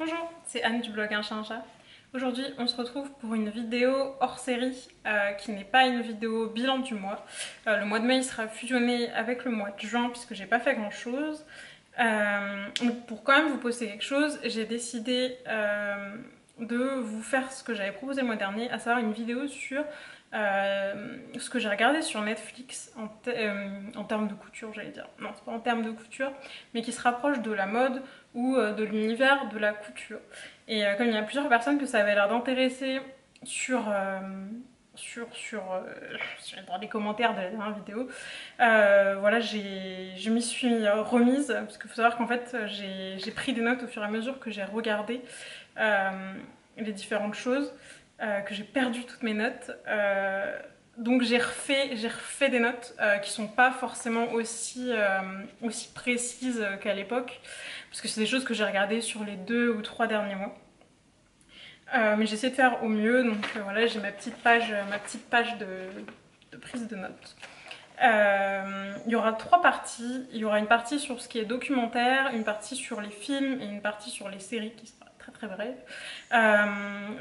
Bonjour, c'est Anne du blog Un Chat Un Chat. Aujourd'hui, on se retrouve pour une vidéo hors série qui n'est pas une vidéo bilan du mois. Le mois de mai il sera fusionné avec le mois de juin puisque j'ai pas fait grand chose. Pour quand même vous poster quelque chose, j'ai décidé de vous faire ce que j'avais proposé le mois dernier, à savoir une vidéo sur ce que j'ai regardé sur Netflix en termes de couture, j'allais dire. Non, c'est pas en termes de couture, mais qui se rapproche de la mode ou de l'univers de la couture. Et comme il y a plusieurs personnes que ça avait l'air d'intéresser dans les commentaires de la dernière vidéo, voilà, je m'y suis remise parce qu'il faut savoir qu'en fait j'ai pris des notes au fur et à mesure que j'ai regardé euh, les différentes choses, que j'ai perdu toutes mes notes. Donc j'ai refait des notes qui sont pas forcément aussi précises qu'à l'époque, parce que c'est des choses que j'ai regardées sur les 2 ou 3 derniers mois. Mais j'essaie de faire au mieux, donc voilà, j'ai ma petite page de prise de notes. Il y aura 3 parties. Il y aura une partie sur ce qui est documentaire, une partie sur les films et une partie sur les séries qui sera très très brève.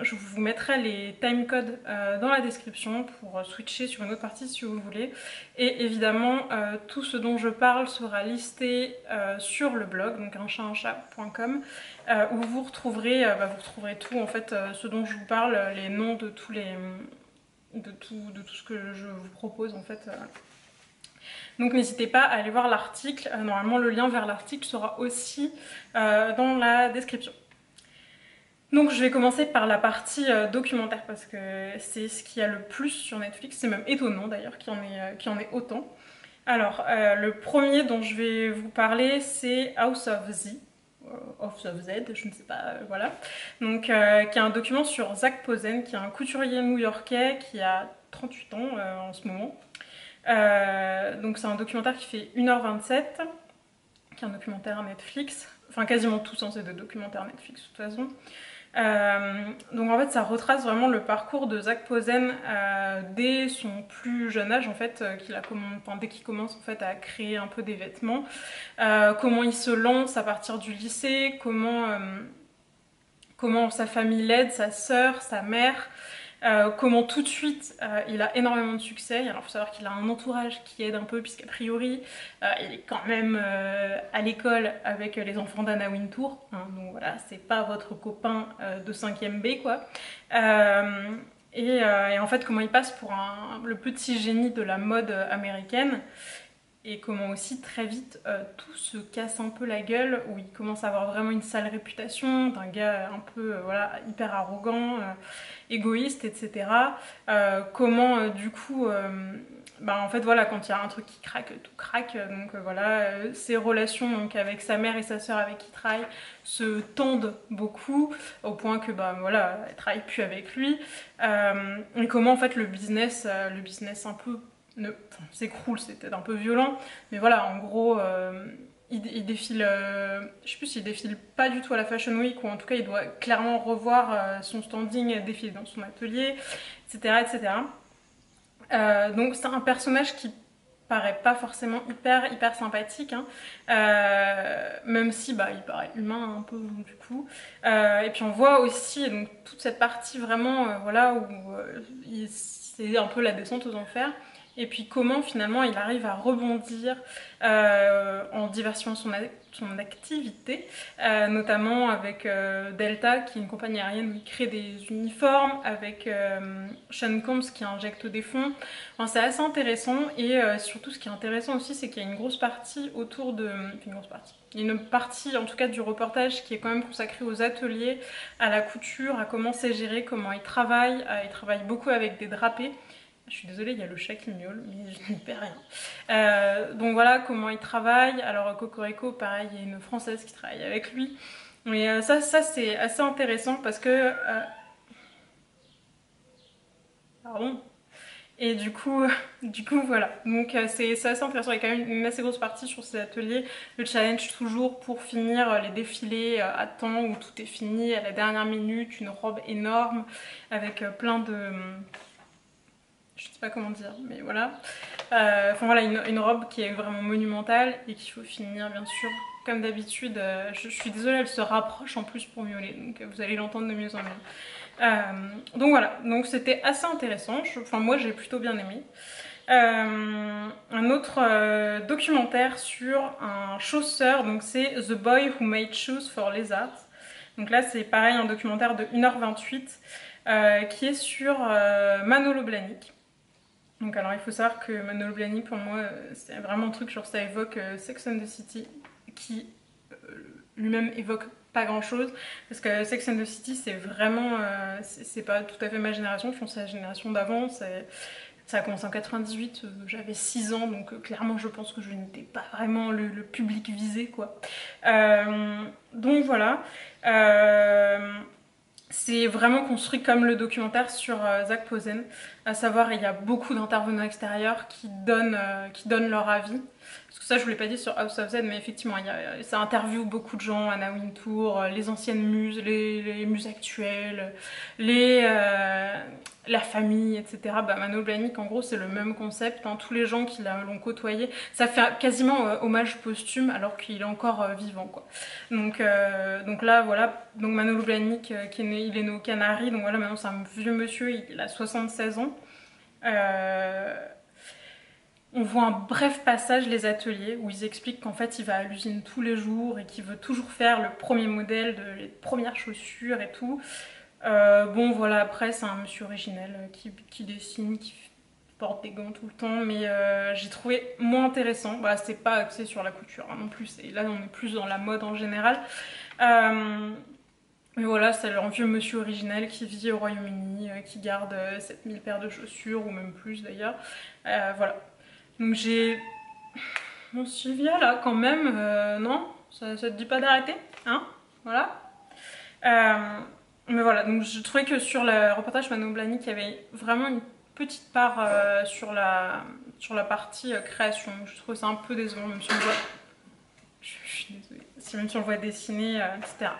Je vous mettrai les timecodes dans la description pour switcher sur une autre partie si vous voulez. Et évidemment, tout ce dont je parle sera listé sur le blog, donc unchatuncha.com, où vous retrouverez tout en fait, ce dont je vous parle, les noms de tous les de tout ce que je vous propose en fait. Donc n'hésitez pas à aller voir l'article. Normalement le lien vers l'article sera aussi dans la description. Donc je vais commencer par la partie documentaire parce que c'est ce qu'il y a le plus sur Netflix. C'est même étonnant d'ailleurs qu'il y en ait autant. Alors le premier dont je vais vous parler c'est House of Z. House of Z, je ne sais pas, voilà. Donc qui est un document sur Zac Posen, qui est un couturier new-yorkais qui a 38 ans en ce moment. Donc c'est un documentaire qui fait 1h27, qui est un documentaire Netflix. Enfin quasiment tous, hein, c'est des documentaires Netflix de toute façon. Donc en fait ça retrace vraiment le parcours de Zac Posen dès son plus jeune âge en fait, dès qu'il commence en fait à créer un peu des vêtements, comment il se lance à partir du lycée, comment sa famille l'aide, sa sœur, sa mère, comment tout de suite il a énormément de succès. Alors il faut savoir qu'il a un entourage qui aide un peu puisqu'a priori il est quand même à l'école avec les enfants d'Anna Wintour, hein, donc voilà, c'est pas votre copain de 5ème B quoi. Et en fait comment il passe pour le petit génie de la mode américaine, et comment aussi très vite tout se casse un peu la gueule, où il commence à avoir vraiment une sale réputation d'un gars un peu voilà, hyper arrogant, égoïste, etc. Comment du coup, en fait voilà, quand il y a un truc qui craque, tout craque. Donc voilà, ses relations donc, avec sa mère et sa sœur avec qui il travaille se tendent beaucoup, au point que voilà, elle travaille plus avec lui. Et comment en fait le business un peu s'écroule, c'est peut-être un peu violent, mais voilà, en gros, il défile, je sais plus s'il défile pas du tout à la Fashion Week, ou en tout cas il doit clairement revoir son standing défiler dans son atelier, etc. etc. Donc c'est un personnage qui paraît pas forcément hyper sympathique, hein. Même si il paraît humain un peu du coup. Et puis on voit aussi donc, toute cette partie vraiment voilà, où c'est un peu la descente aux enfers. Et puis comment finalement il arrive à rebondir en diversifiant son activité, notamment avec Delta, qui est une compagnie aérienne où il crée des uniformes, avec Sean Combs qui injecte des fonds. Enfin, c'est assez intéressant, et surtout ce qui est intéressant aussi, c'est qu'il y a une grosse partie autour de... Une grosse partie. Il y a une partie en tout cas du reportage qui est quand même consacrée aux ateliers, à la couture, à comment c'est géré, comment ils travaillent. Ils travaillent beaucoup avec des drapés. Je suis désolée, il y a le chat qui miaule, mais je n'y perds rien. Donc voilà comment il travaille. Alors Cocorico, pareil, il y a une Française qui travaille avec lui. Mais ça c'est assez intéressant parce que... Pardon. Et du coup voilà. Donc c'est assez intéressant. Il y a quand même une assez grosse partie sur ces ateliers. Le challenge toujours pour finir les défilés à temps, où tout est fini à la dernière minute. Une robe énorme avec plein de... je sais pas comment dire, mais voilà. Enfin voilà, une robe qui est vraiment monumentale et qu'il faut finir bien sûr comme d'habitude, je suis désolée, elle se rapproche en plus pour miauler, donc vous allez l'entendre de mieux en mieux. Donc voilà, donc c'était assez intéressant, enfin moi j'ai plutôt bien aimé. Un autre documentaire sur un chausseur, donc c'est The Boy Who Made Shoes for Lizards. Donc là c'est pareil, un documentaire de 1h28 qui est sur Manolo Blahnik. Donc alors il faut savoir que Manolo Blahnik pour moi c'est vraiment un truc, genre ça évoque Sex and the City, qui lui-même évoque pas grand chose, parce que Sex and the City c'est vraiment, c'est pas tout à fait ma génération, je pense que c'est la génération d'avant, ça a commencé en 98, j'avais 6 ans, donc clairement je pense que je n'étais pas vraiment le public visé quoi. Donc voilà. C'est vraiment construit comme le documentaire sur Zach Posen, à savoir il y a beaucoup d'intervenants extérieurs qui donnent leur avis. Parce que ça je vous l'ai pas dit sur House of Z, mais effectivement ça interviewe beaucoup de gens, Anna Wintour, les anciennes muses, les muses actuelles, la famille, etc. Bah, Manolo Blahnik en gros c'est le même concept, hein, tous les gens qui l'ont côtoyé, ça fait quasiment hommage posthume alors qu'il est encore vivant quoi. Donc là voilà, donc Manolo Blahnik il est né aux Canaries, donc voilà maintenant c'est un vieux monsieur, il a 76 ans. On voit un bref passage les ateliers où ils expliquent qu'en fait il va à l'usine tous les jours et qu'il veut toujours faire le premier modèle les premières chaussures et tout. Bon voilà, après c'est un monsieur original qui dessine, qui porte des gants tout le temps, mais j'ai trouvé moins intéressant. Bah, c'est pas axé sur la couture hein, non plus, et là on est plus dans la mode en général. Mais voilà, c'est un vieux monsieur original qui vit au Royaume-Uni, qui garde 7000 paires de chaussures, ou même plus d'ailleurs. Voilà. Donc j'ai... Bon Sylvia là quand même, non ça te dit pas d'arrêter hein. Voilà. Mais voilà, donc je trouvais que sur le reportage Manolo Blahnik, il y avait vraiment une petite part sur la partie création. Je trouve ça un peu décevant, même si on le voit... Je suis désolée. Même si on le voit dessiner, etc.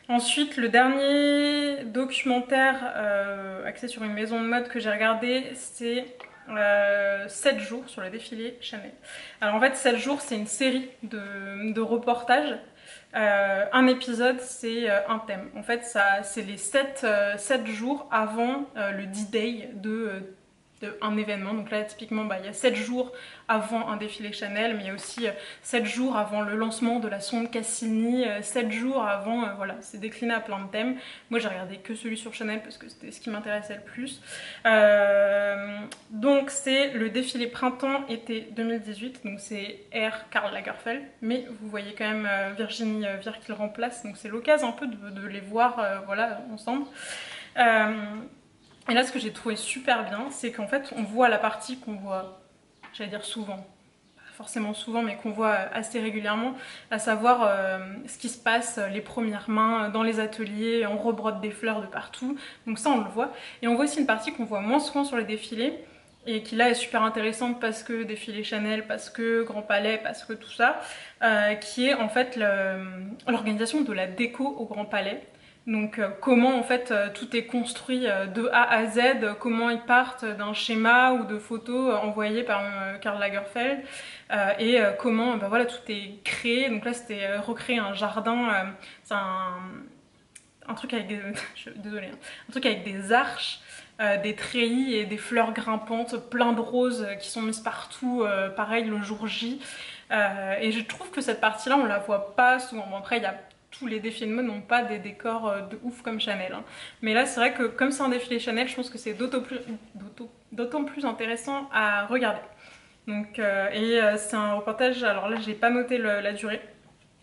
Ensuite, le dernier documentaire axé sur une maison de mode que j'ai regardé, c'est 7 jours sur le défilé Chanel. Alors en fait, 7 jours, c'est une série de reportages. Un épisode, c'est un thème. En fait, c'est les 7 jours avant le D-Day un événement. Donc là, typiquement, il y a 7 jours avant un défilé Chanel, mais il y a aussi 7 jours avant le lancement de la sonde Cassini, 7 jours avant, voilà, c'est décliné à plein de thèmes. Moi, j'ai regardé que celui sur Chanel parce que c'était ce qui m'intéressait le plus. Donc, c'est le défilé printemps-été 2018, donc c'est Air Karl Lagerfeld, mais vous voyez quand même Virginie Vier qui le remplace, donc c'est l'occasion un peu de les voir voilà, ensemble. Et là, ce que j'ai trouvé super bien, c'est qu'en fait, on voit la partie qu'on voit, j'allais dire souvent, pas forcément souvent, mais qu'on voit assez régulièrement, à savoir ce qui se passe, les premières mains dans les ateliers, on rebrode des fleurs de partout, donc ça on le voit. Et on voit aussi une partie qu'on voit moins souvent sur les défilés, et qui là est super intéressante parce que défilé Chanel, parce que Grand Palais, parce que tout ça, qui est en fait l'organisation de la déco au Grand Palais. Donc comment en fait tout est construit de A à Z, comment ils partent d'un schéma ou de photos envoyées par Karl Lagerfeld et comment voilà, tout est créé. Donc là c'était recréer un jardin, c'est un truc avec des... désolée, hein, un truc avec des arches, des treillis et des fleurs grimpantes, plein de roses qui sont mises partout, pareil le jour J. Et je trouve que cette partie-là on la voit pas souvent. Bon, après il y a tous les défilés de mode n'ont pas des décors de ouf comme Chanel. Hein. Mais là, c'est vrai que comme c'est un défilé Chanel, je pense que c'est d'autant plus intéressant à regarder. Donc, c'est un reportage, alors là, j'ai pas noté la durée,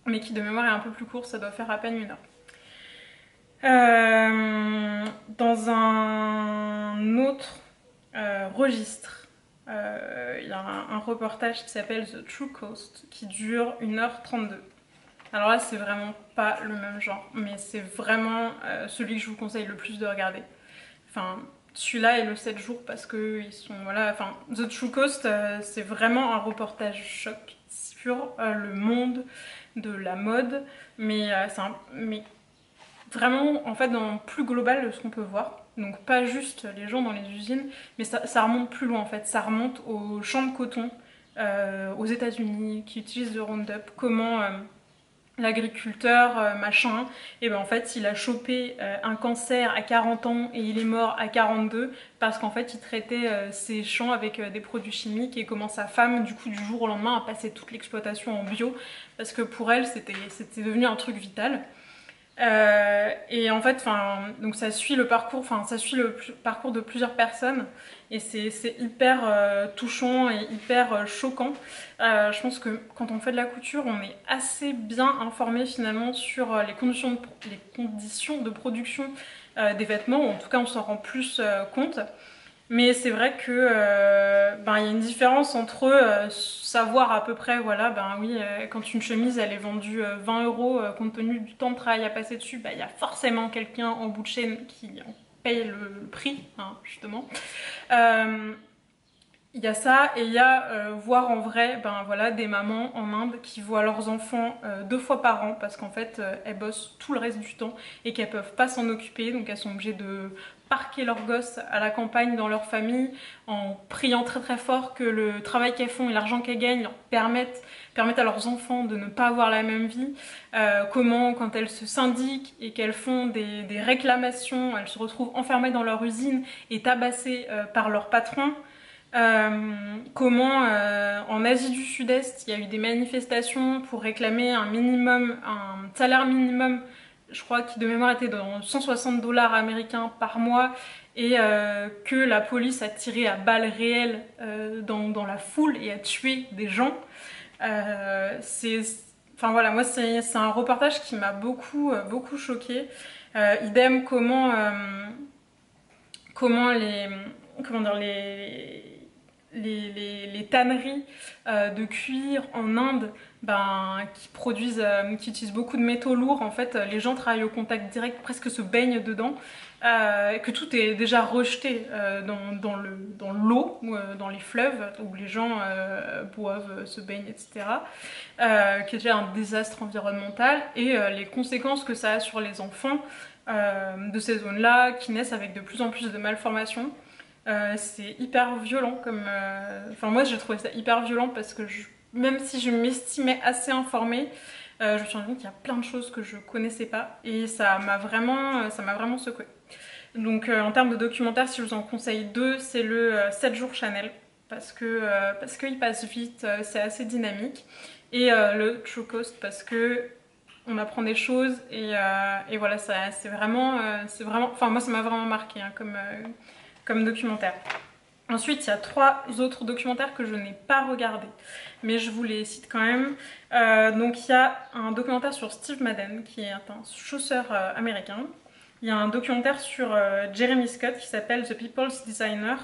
mais qui de mémoire est un peu plus court, ça doit faire à peine 1 heure. Dans un autre registre, il y a un reportage qui s'appelle The True Cost, qui dure 1h32. Alors là, c'est vraiment pas le même genre, mais c'est vraiment celui que je vous conseille le plus de regarder. Enfin, celui-là et le 7 jours parce que ils sont, voilà, enfin, The True Cost, c'est vraiment un reportage choc sur le monde de la mode, mais, mais vraiment, en fait, dans plus global de ce qu'on peut voir. Donc pas juste les gens dans les usines, mais ça remonte plus loin en fait, ça remonte aux champs de coton aux États-Unis qui utilisent le Roundup, comment l'agriculteur machin, et ben en fait il a chopé un cancer à 40 ans et il est mort à 42 parce qu'en fait il traitait ses champs avec des produits chimiques, et comment sa femme du coup du jour au lendemain a passé toute l'exploitation en bio parce que pour elle c'était devenu un truc vital. Et en fait, donc ça suit le parcours, parcours de plusieurs personnes, et c'est hyper touchant et hyper choquant. Je pense que quand on fait de la couture, on est assez bien informé finalement sur les conditions de production des vêtements, ou en tout cas on s'en rend plus compte. Mais c'est vrai que il y a une différence entre savoir à peu près, voilà, oui, quand une chemise elle est vendue 20 euros, compte tenu du temps de travail à passer dessus, il y a forcément quelqu'un en bout de chaîne qui en paye le prix, hein, justement. Il y a ça, et il y a voir en vrai voilà, des mamans en Inde qui voient leurs enfants 2 fois par an parce qu'en fait elles bossent tout le reste du temps et qu'elles peuvent pas s'en occuper, donc elles sont obligées de parquer leurs gosses à la campagne dans leur famille en priant très très fort que le travail qu'elles font et l'argent qu'elles gagnent leur permettent à leurs enfants de ne pas avoir la même vie. Comment quand elles se syndiquent et qu'elles font des réclamations, elles se retrouvent enfermées dans leur usine et tabassées par leur patron. Comment en Asie du Sud-Est il y a eu des manifestations pour réclamer un salaire minimum, je crois qui de mémoire était dans 160 dollars américains par mois, et que la police a tiré à balles réelles dans la foule et a tué des gens. Enfin voilà, moi c'est un reportage qui m'a beaucoup choquée. Idem comment les tanneries de cuir en Inde qui utilisent beaucoup de métaux lourds, en fait les gens travaillent au contact direct, presque se baignent dedans, que tout est déjà rejeté dans l'eau, dans les fleuves où les gens boivent, se baignent, etc. Qui est déjà un désastre environnemental, et les conséquences que ça a sur les enfants de ces zones-là qui naissent avec de plus en plus de malformations. C'est hyper violent moi j'ai trouvé ça hyper violent parce que même si je m'estimais assez informée, je me suis rendu compte qu'il y a plein de choses que je connaissais pas, et ça m'a vraiment secouée. Donc en termes de documentaire, si je vous en conseille 2, c'est le 7 jours Chanel parce qu'il passe vite, c'est assez dynamique, et le True Cost parce que on apprend des choses, et voilà, c'est vraiment, enfin moi ça m'a vraiment marqué hein, comme documentaire. Ensuite, il y a 3 autres documentaires que je n'ai pas regardés, mais je vous les cite quand même. Donc il y a un documentaire sur Steve Madden, qui est un chausseur américain. Il y a un documentaire sur Jeremy Scott qui s'appelle The People's Designer.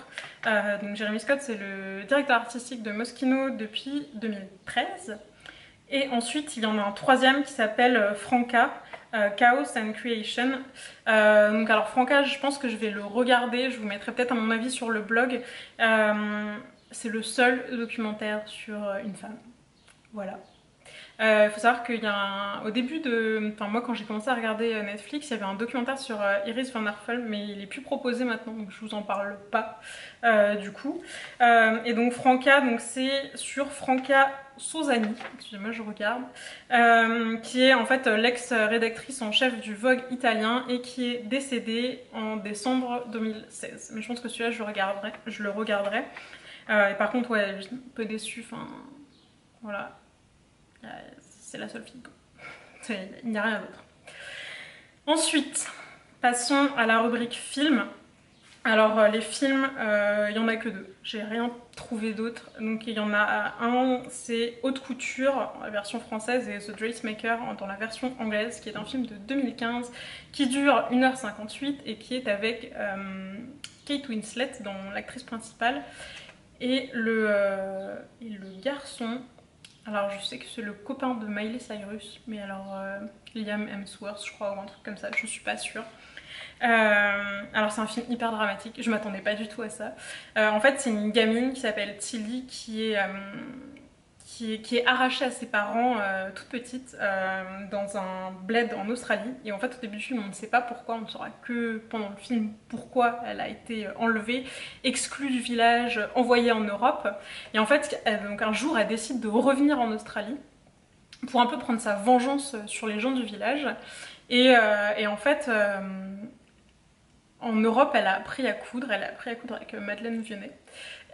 Donc Jeremy Scott, c'est le directeur artistique de Moschino depuis 2013. Et ensuite, il y en a un 3e qui s'appelle Franca, Chaos and Creation. Donc alors Franca, je pense que je vais le regarder, je vous mettrai peut-être à mon avis sur le blog. C'est le seul documentaire sur une femme. Voilà. Faut savoir qu'il y a au début moi quand j'ai commencé à regarder Netflix, il y avait un documentaire sur Iris van Hervel, mais il est plus proposé maintenant, donc je vous en parle pas du coup. Et donc Franca, c'est sur Franca Sozzani, excusez-moi je regarde, qui est en fait l'ex-rédactrice en chef du Vogue italien et qui est décédée en décembre 2016. Mais je pense que celui-là je le regarderai. Et par contre ouais, je suis un peu déçue, enfin voilà. C'est la seule fille. Il n'y a rien d'autre. Ensuite, passons à la rubrique film. Alors les films, il n'y en a que 2. J'ai rien trouvé d'autre. Donc il y en a un, c'est Haute Couture, la version française, et The Dressmaker dans la version anglaise, qui est un film de 2015 qui dure 1h58 et qui est avec Kate Winslet dans l'actrice principale. Et le garçon... Alors je sais que c'est le copain de Miley Cyrus, mais alors Liam Hemsworth je crois, ou un truc comme ça, je suis pas sûre. Alors c'est un film hyper dramatique, je m'attendais pas du tout à ça. En fait c'est une gamine qui s'appelle Tilly qui qui est arrachée à ses parents toute petite dans un bled en Australie. Et en fait, au début du film, on ne sait pas pourquoi, on ne saura que pendant le film pourquoi elle a été enlevée, exclue du village, envoyée en Europe. Et en fait, donc un jour, elle décide de revenir en Australie pour un peu prendre sa vengeance sur les gens du village. Et en fait, en Europe, elle a appris à coudre, avec Madeleine Vionnet.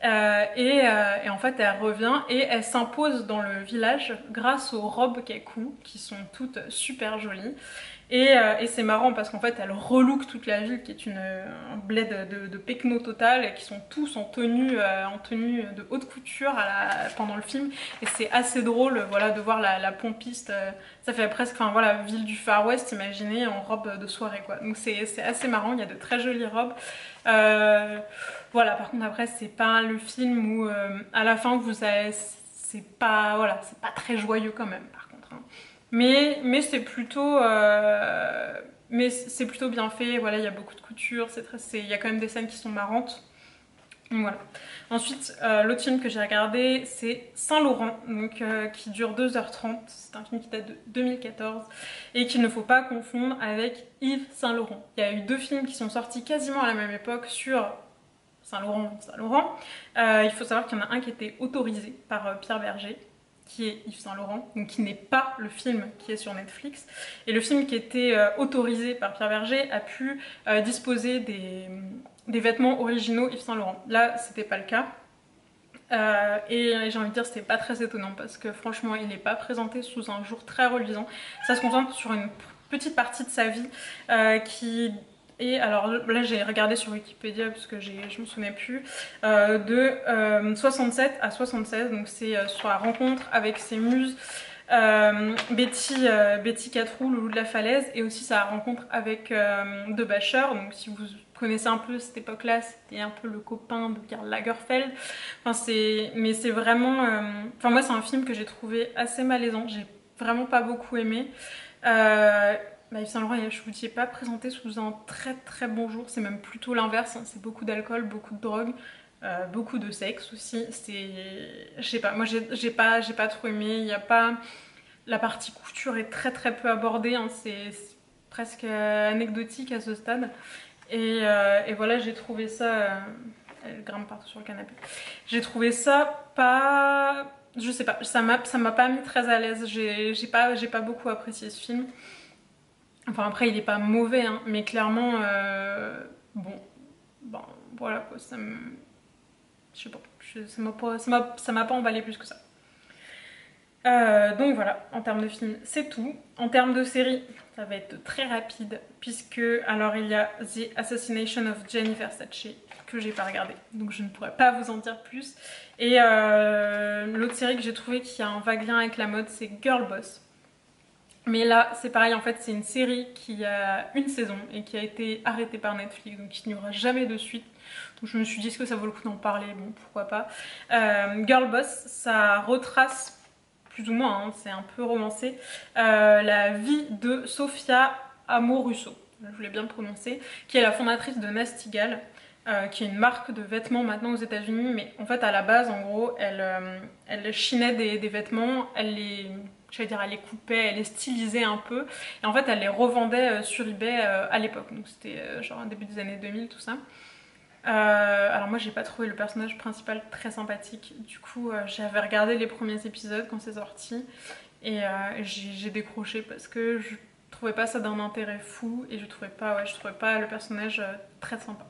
Et en fait, elle revient et elle s'impose dans le village grâce aux robes qu'elle coud, qui sont toutes super jolies. Et c'est marrant parce qu'en fait, elle relook toute la ville, qui est un bled de pecno total, et qui sont tous en tenue de haute couture pendant le film. Et c'est assez drôle, voilà, de voir la pompiste. Ça fait presque, enfin voilà, ville du Far West, imaginez, en robe de soirée, quoi. Donc c'est assez marrant, il y a de très jolies robes. Voilà, par contre après c'est pas le film où à la fin vous avez, c'est pas, voilà, c'est pas très joyeux quand même par contre, hein. Mais c'est plutôt bien fait, voilà, il y a beaucoup de couture, il y a quand même des scènes qui sont marrantes. Donc voilà. Ensuite, l'autre film que j'ai regardé, c'est Saint-Laurent, donc, qui dure 2h30. C'est un film qui date de 2014 et qu'il ne faut pas confondre avec Yves Saint-Laurent. Il y a eu 2 films qui sont sortis quasiment à la même époque sur Saint-Laurent. Il faut savoir qu'il y en a un qui était autorisé par Pierre Berger, qui est Yves Saint-Laurent, donc qui n'est pas le film qui est sur Netflix. Et le film qui était autorisé par Pierre Berger a pu disposer des vêtements originaux Yves Saint-Laurent. Là, c'était pas le cas. Et j'ai envie de dire, c'était pas très étonnant parce que franchement, il n'est pas présenté sous un jour très reluisant. Ça se concentre sur une petite partie de sa vie qui. Et alors là j'ai regardé sur Wikipédia parce que je me souvenais plus, de 67 à 76, donc c'est sur la rencontre avec ses muses Betty Catrou, Loulou de la Falaise, et aussi sa rencontre avec De Bacher. Donc si vous connaissez un peu cette époque-là, c'était un peu le copain de Karl Lagerfeld. Enfin, mais c'est vraiment... Enfin moi c'est un film que j'ai trouvé assez malaisant, j'ai vraiment pas beaucoup aimé. Yves Saint-Laurent, je vous dis, pas présenté sous un très très bon jour, c'est même plutôt l'inverse, hein. C'est beaucoup d'alcool, beaucoup de drogue, beaucoup de sexe aussi. Je sais pas, moi j'ai pas trop aimé. Il y a pas, la partie couture est très très peu abordée, hein. C'est presque anecdotique à ce stade. Et voilà, j'ai trouvé ça. Elle grimpe partout sur le canapé. J'ai trouvé ça pas. Je sais pas, ça m'a pas mis très à l'aise. J'ai pas beaucoup apprécié ce film. Enfin après il est pas mauvais, hein, mais clairement bon voilà quoi, je sais pas, ça m'a pas emballé plus que ça. Donc voilà, en termes de film c'est tout. En termes de série, ça va être très rapide puisque alors il y a The Assassination of Gianni Versace que j'ai pas regardé, donc je ne pourrais pas vous en dire plus. Et l'autre série que j'ai trouvé qui a un vague lien avec la mode, c'est Girl Boss. Mais là, c'est pareil, en fait, c'est une série qui a une saison et qui a été arrêtée par Netflix, donc il n'y aura jamais de suite. Donc je me suis dit, est-ce que ça vaut le coup d'en parler? Bon, pourquoi pas. Girl Boss, ça retrace, plus ou moins, hein, c'est un peu romancé, la vie de Sofia Amoruso, je voulais bien le prononcer, qui est la fondatrice de Nasty Gal, qui est une marque de vêtements maintenant aux États-Unis, mais en fait, à la base, en gros, elle chinait des vêtements, elle les coupait, elle les stylisait un peu, et en fait elle les revendait sur eBay à l'époque, donc c'était genre début des années 2000 tout ça. Alors moi j'ai pas trouvé le personnage principal très sympathique, du coup j'avais regardé les premiers épisodes quand c'est sorti, et j'ai décroché parce que je trouvais pas ça d'un intérêt fou, et je trouvais pas le personnage très sympa.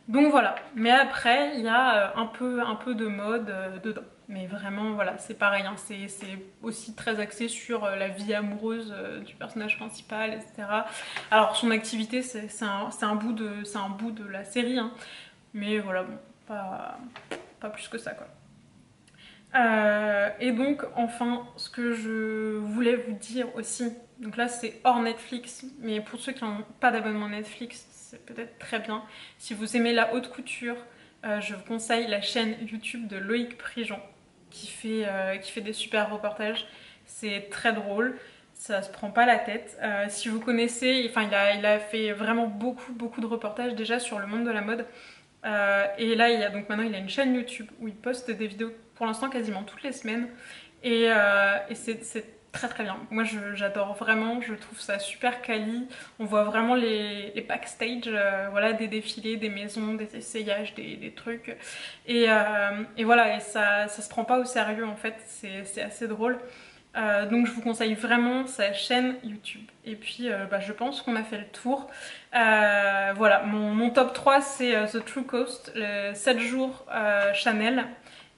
Donc voilà, mais après il y a un peu de mode dedans. Mais vraiment, voilà, c'est pareil, hein, c'est aussi très axé sur la vie amoureuse du personnage principal, etc. Alors son activité, c'est un bout de la série, hein, mais voilà, bon, pas plus que ça, quoi. Et donc, enfin, ce que je voulais vous dire aussi, donc là c'est hors Netflix, mais pour ceux qui n'ont pas d'abonnement Netflix, c'est peut-être très bien. Si vous aimez la haute couture, je vous conseille la chaîne YouTube de Loïc Prigent, qui fait des super reportages. C'est très drôle, ça se prend pas la tête. Si vous connaissez, enfin il a fait vraiment beaucoup de reportages déjà sur le monde de la mode. Et là donc maintenant il a une chaîne YouTube où il poste des vidéos pour l'instant quasiment toutes les semaines. Et c'est très très bien. Moi j'adore vraiment, je trouve ça super quali. On voit vraiment les backstage, voilà, des défilés, des maisons, des essayages, des trucs. Et voilà, et ça se prend pas au sérieux en fait, c'est assez drôle. Donc je vous conseille vraiment sa chaîne YouTube. Et puis bah, je pense qu'on a fait le tour. Voilà, mon top 3 c'est The True Cost, le 7 jours Chanel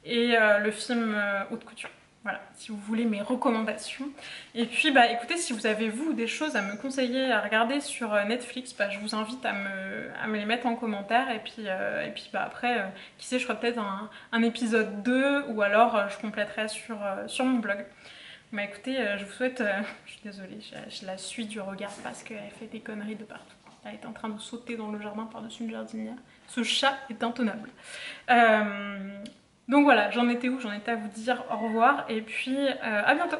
et le film Haute Couture. Voilà, si vous voulez mes recommandations. Et puis bah écoutez, si vous avez vous des choses à me conseiller à regarder sur Netflix, bah, je vous invite à me les mettre en commentaire. Et puis bah, après, qui sait, je ferai peut-être un épisode 2 ou alors je compléterai sur mon blog. Bah écoutez, je vous souhaite... je suis désolée, je la suis du regard parce qu'elle fait des conneries de partout. Elle est en train de sauter dans le jardin par-dessus une jardinière. Ce chat est intenable. Donc voilà, j'en étais où? J'en étais à vous dire au revoir et puis à bientôt.